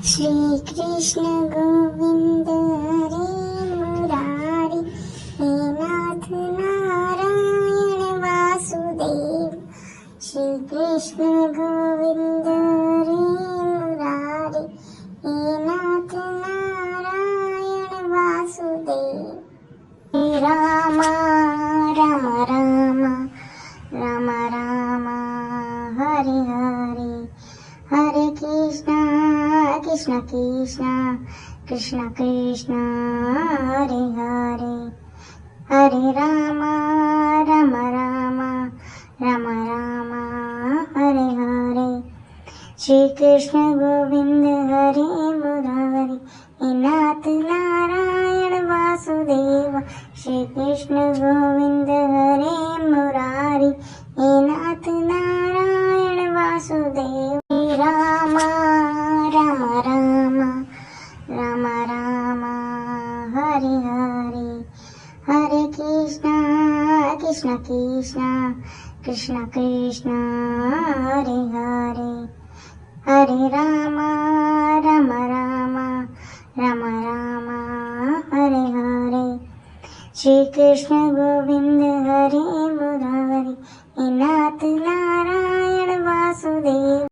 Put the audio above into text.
Shri Krishna Govind हरे Murari, हे नाथ Narayan Vasudev. Shri Krishna Govind हरे Murari, हे नाथ Narayan Vasudev. हे Ram Ram Ram Ram Ram Hare Hare, हरे Krishna Krishna Krishna Krishna Krishna Hare Hare, हरे Ram Ram Ram Ram Ram Hare Hare. Shri Krishna Govind हरे Murari, हे नाथ Narayan Vasudev. Shri Krishna Govind हरे Murari, हे नाथ Narayan Vasudev. हे Ram Ram Ram Ram Ram Hare Hare, हरे Krishna Krishna Krishna Krishna Krishna Hare Hare, हरे Ram Ram Ram Ram Ram Hare Hare. Shri Krishna Govind हरे Murari, हे नाथ Narayan Vasudev.